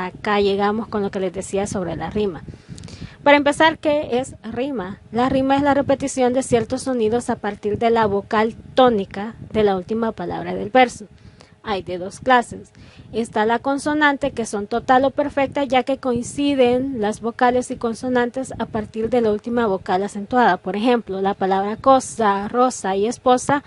acá llegamos con lo que les decía sobre la rima. Para empezar, ¿qué es rima? La rima es la repetición de ciertos sonidos a partir de la vocal tónica de la última palabra del verso. Hay de dos clases. Está la consonante, que son total o perfecta, ya que coinciden las vocales y consonantes a partir de la última vocal acentuada. Por ejemplo, la palabra cosa, rosa y esposa,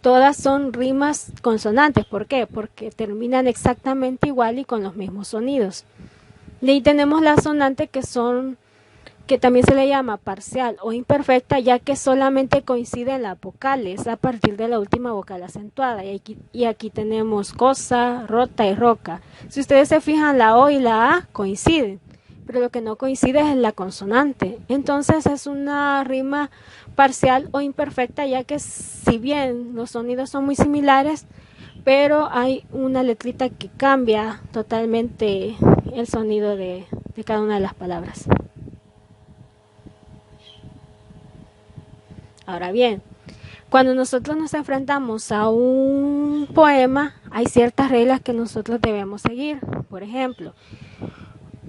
todas son rimas consonantes. ¿Por qué? Porque terminan exactamente igual y con los mismos sonidos. De ahí tenemos la sonante, que también se le llama parcial o imperfecta, ya que solamente coinciden las vocales a partir de la última vocal acentuada. Y aquí tenemos cosa, rota y roca. Si ustedes se fijan, la O y la A coinciden, pero lo que no coincide es la consonante. Entonces es una rima parcial o imperfecta, ya que si bien los sonidos son muy similares, pero hay una letrita que cambia totalmente el sonido de cada una de las palabras. Ahora bien, cuando nosotros nos enfrentamos a un poema, hay ciertas reglas que nosotros debemos seguir. Por ejemplo,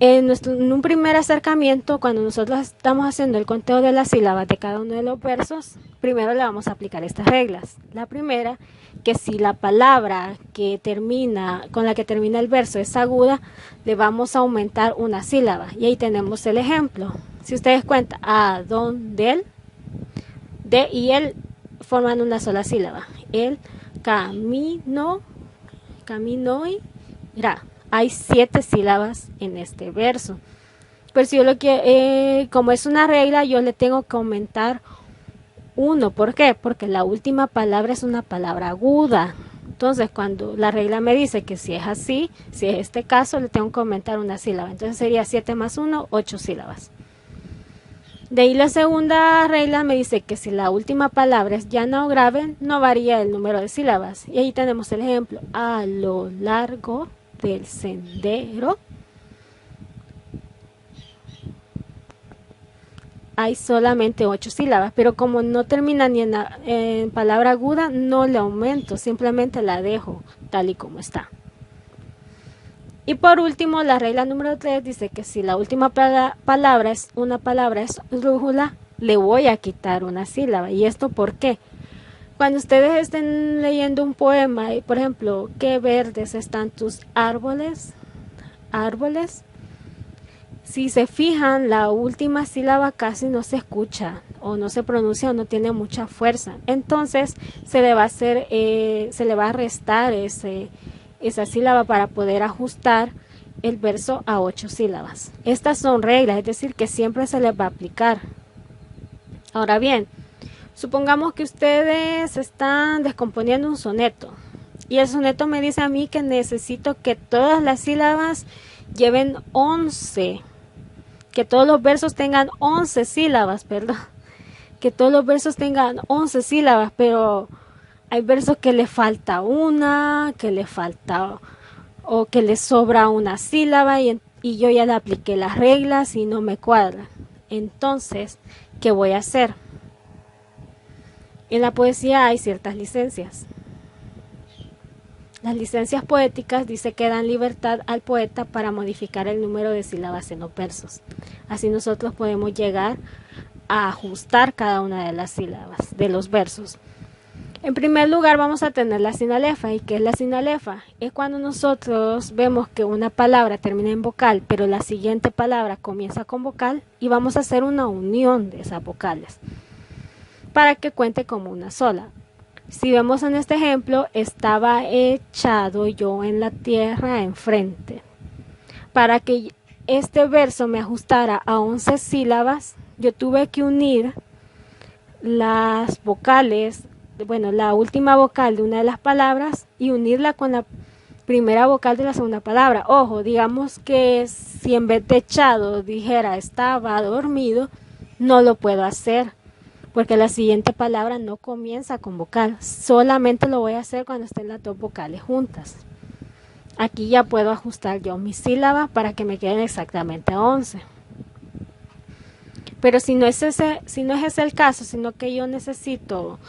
en un primer acercamiento, cuando nosotros estamos haciendo el conteo de las sílabas de cada uno de los versos, primero le vamos a aplicar estas reglas. La primera, que si la palabra con la que termina el verso es aguda, le vamos a aumentar una sílaba. Y ahí tenemos el ejemplo. Si ustedes cuentan a, don, del, de y el forman una sola sílaba. El camino y irá. Hay 7 sílabas en este verso. Pero si yo lo quiero, como es una regla, yo le tengo que aumentar 1. ¿Por qué? Porque la última palabra es una palabra aguda. Entonces, cuando la regla me dice que si es así, si es este caso, le tengo que aumentar una sílaba. Entonces sería 7 más 1, 8 sílabas. De ahí la segunda regla me dice que si la última palabra es llana o grave, no varía el número de sílabas. Y ahí tenemos el ejemplo. A lo largo del sendero hay solamente 8 sílabas, pero como no termina ni en palabra aguda, no le aumento, simplemente la dejo tal y como está. Y por último, la regla número 3 dice que si la última palabra es esdrújula, le voy a quitar una sílaba. ¿Y esto por qué? Cuando ustedes estén leyendo un poema, por ejemplo, qué verdes están tus árboles, si se fijan, la última sílaba casi no se escucha o no se pronuncia o no tiene mucha fuerza. Entonces se le va a restar esa sílaba para poder ajustar el verso a 8 sílabas. Estas son reglas, es decir, que siempre se les va a aplicar. Ahora bien, supongamos que ustedes están descomponiendo un soneto y el soneto me dice a mí que necesito que todas las sílabas lleven 11, que todos los versos tengan 11 sílabas, perdón, que todos los versos tengan 11 sílabas, pero hay versos que le falta una, que le falta o que le sobra una sílaba y yo ya le apliqué las reglas y no me cuadra. Entonces, ¿qué voy a hacer? En la poesía hay ciertas licencias. Las licencias poéticas dice que dan libertad al poeta para modificar el número de sílabas en los versos. Así nosotros podemos llegar a ajustar cada una de las sílabas de los versos. En primer lugar vamos a tener la sinalefa. ¿Y qué es la sinalefa? Es cuando nosotros vemos que una palabra termina en vocal, pero la siguiente palabra comienza con vocal y vamos a hacer una unión de esas vocales para que cuente como una sola. Si vemos en este ejemplo, estaba echado yo en la tierra enfrente. Para que este verso me ajustara a 11 sílabas, yo tuve que unir las vocales, la última vocal de una de las palabras y unirla con la primera vocal de la segunda palabra. Ojo, digamos que si en vez de echado dijera estaba dormido, no lo puedo hacer, porque la siguiente palabra no comienza con vocal, solamente lo voy a hacer cuando estén las dos vocales juntas. Aquí ya puedo ajustar yo mis sílabas para que me queden exactamente 11. Pero si no es ese el caso, sino que yo necesito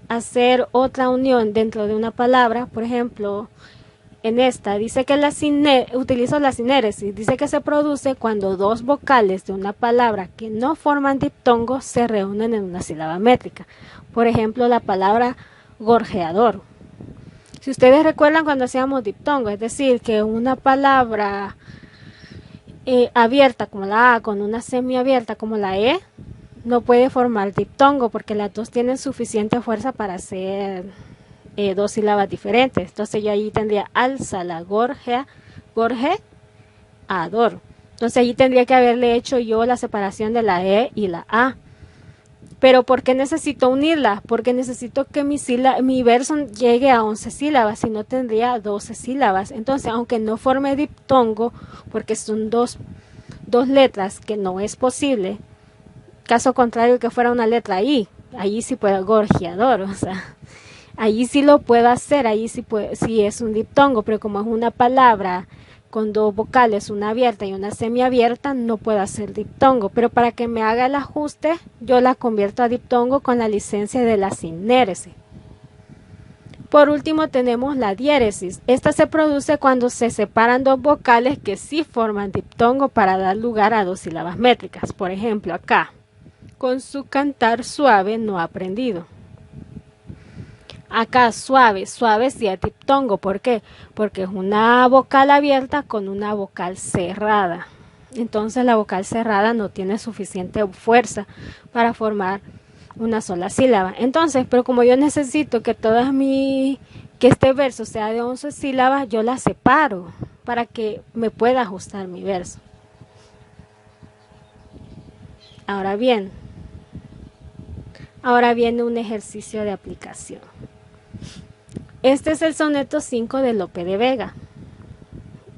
hacer otra unión dentro de una palabra, por ejemplo, En esta dice que utilizo la sinéresis, dice que se produce cuando dos vocales de una palabra que no forman diptongo se reúnen en una sílaba métrica. Por ejemplo, la palabra gorjeador. Si ustedes recuerdan cuando hacíamos diptongo, es decir, que una palabra abierta como la A con una semiabierta como la E no puede formar diptongo porque las dos tienen suficiente fuerza para hacer dos sílabas diferentes. Entonces yo allí tendría alza, la gorge, ador. Entonces allí tendría que haberle hecho yo la separación de la E y la A. Pero ¿por qué necesito unirlas? Porque necesito que mi verso llegue a 11 sílabas, si no tendría 12 sílabas. Entonces, aunque no forme diptongo, porque son dos letras que no es posible, caso contrario que fuera una letra I, allí sí puedo, gorjeador, o sea, allí sí lo puedo hacer, allí sí es un diptongo, pero como es una palabra con dos vocales, una abierta y una semiabierta, no puedo hacer diptongo, pero para que me haga el ajuste, yo la convierto a diptongo con la licencia de la sinéresis. Por último tenemos la diéresis. Esta se produce cuando se separan dos vocales que sí forman diptongo para dar lugar a dos sílabas métricas. Por ejemplo, acá, con su cantar suave no ha aprendido. Acá suave sí es diptongo. ¿Por qué? Porque es una vocal abierta con una vocal cerrada. Entonces la vocal cerrada no tiene suficiente fuerza para formar una sola sílaba. Entonces, pero como yo necesito que que este verso sea de 11 sílabas, yo la separo para que me pueda ajustar mi verso. Ahora viene un ejercicio de aplicación. Este es el soneto 5 de Lope de Vega.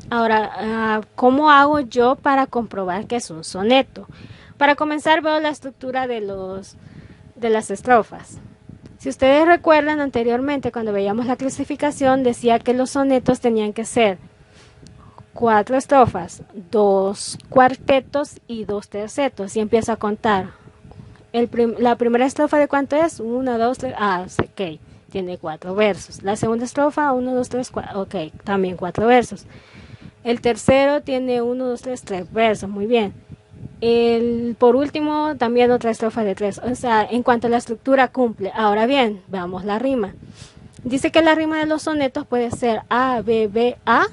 Ahora, ¿cómo hago yo para comprobar que es un soneto? Para comenzar, veo la estructura de las estrofas. Si ustedes recuerdan anteriormente, cuando veíamos la clasificación, decía que los sonetos tenían que ser 4 estrofas, 2 cuartetos y 2 tercetos. Y empiezo a contar. La primera estrofa, ¿de cuánto es? 1, 2, 3. Ok. Tiene 4 versos. La segunda estrofa, 1, 2, 3, 4. Ok, también 4 versos. El tercero tiene 1, 2, 3, 3 versos. Muy bien. Por último, también otra estrofa de 3. O sea, en cuanto a la estructura cumple. Ahora bien, veamos la rima. Dice que la rima de los sonetos puede ser A, B, B, A,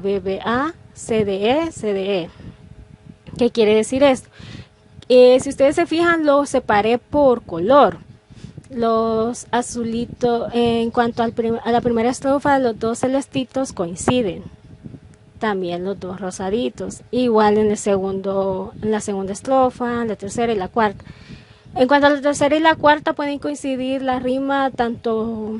B, B, A, C, D, E, C, D, E. ¿Qué quiere decir esto? Si ustedes se fijan, lo separé por color. Los azulitos, en cuanto a la primera estrofa, los dos celestitos coinciden. También los dos rosaditos. Igual en la segunda estrofa, la tercera y la cuarta. En cuanto a la tercera y la cuarta, pueden coincidir la rima, tanto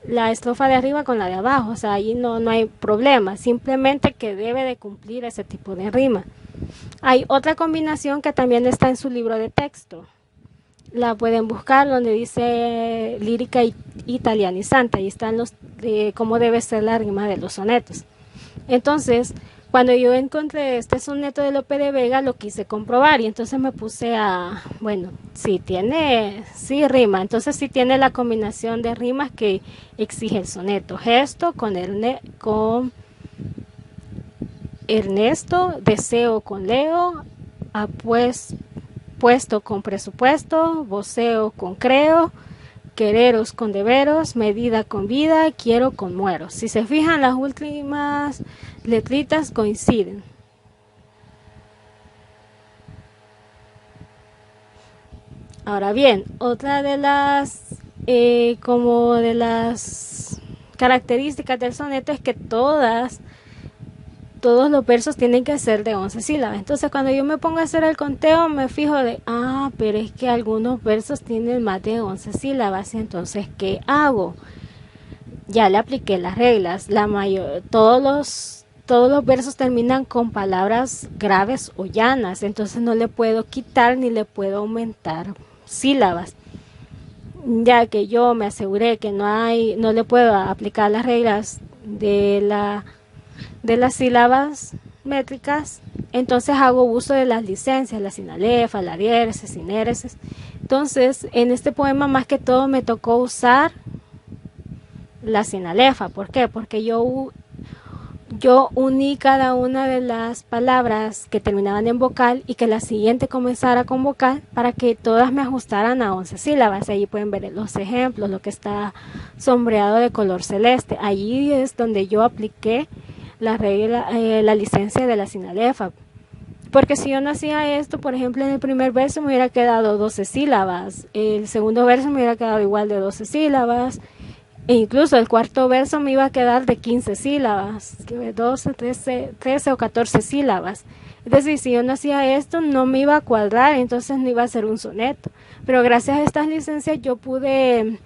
la estrofa de arriba con la de abajo. O sea, ahí no hay problema. Simplemente que debe de cumplir ese tipo de rima. Hay otra combinación que también está en su libro de texto. La pueden buscar donde dice lírica italianizante. Ahí están cómo debe ser la rima de los sonetos. Entonces, cuando yo encontré este soneto de Lope de Vega, lo quise comprobar y entonces me puse sí rima. Entonces sí tiene la combinación de rimas que exige el soneto. Gesto con Ernesto, deseo con Leo, puesto con presupuesto, voceo con creo, quereros con deberos, medida con vida, quiero con muero. Si se fijan, las últimas letritas coinciden. Ahora bien, otra de las características del soneto es que todos los versos tienen que ser de 11 sílabas. Entonces, cuando yo me pongo a hacer el conteo, me fijo pero es que algunos versos tienen más de 11 sílabas. Entonces, ¿qué hago? Ya le apliqué las reglas. Todos los versos terminan con palabras graves o llanas. Entonces, no le puedo quitar ni le puedo aumentar sílabas. Ya que yo me aseguré que no le puedo aplicar las reglas de las sílabas métricas, entonces hago uso de las licencias, la sinalefa, la diéresis, sinéresis. Entonces, en este poema más que todo me tocó usar la sinalefa. ¿Por qué? Porque yo uní cada una de las palabras que terminaban en vocal y que la siguiente comenzara con vocal para que todas me ajustaran a 11 sílabas. Allí pueden ver los ejemplos, lo que está sombreado de color celeste. Allí es donde yo apliqué la regla, la licencia de la sinalefa. Porque si yo no hacía esto, por ejemplo, en el primer verso me hubiera quedado 12 sílabas, el segundo verso me hubiera quedado igual de 12 sílabas, e incluso el cuarto verso me iba a quedar de 15 sílabas, 12, 13 o 14 sílabas. Es decir, si yo no hacía esto, no me iba a cuadrar, entonces no iba a ser un soneto. Pero gracias a estas licencias yo pude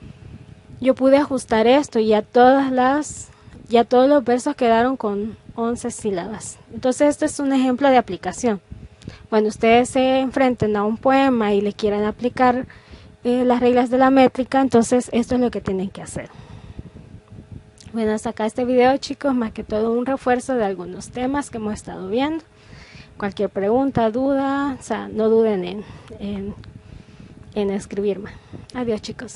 ajustar esto y ya todos los versos quedaron con 11 sílabas. Entonces este es un ejemplo de aplicación. Cuando ustedes se enfrenten a un poema y le quieran aplicar las reglas de la métrica, entonces esto es lo que tienen que hacer. Bueno, hasta acá este video, chicos, más que todo un refuerzo de algunos temas que hemos estado viendo. Cualquier pregunta, duda, o sea, no duden en escribirme. Adiós, chicos.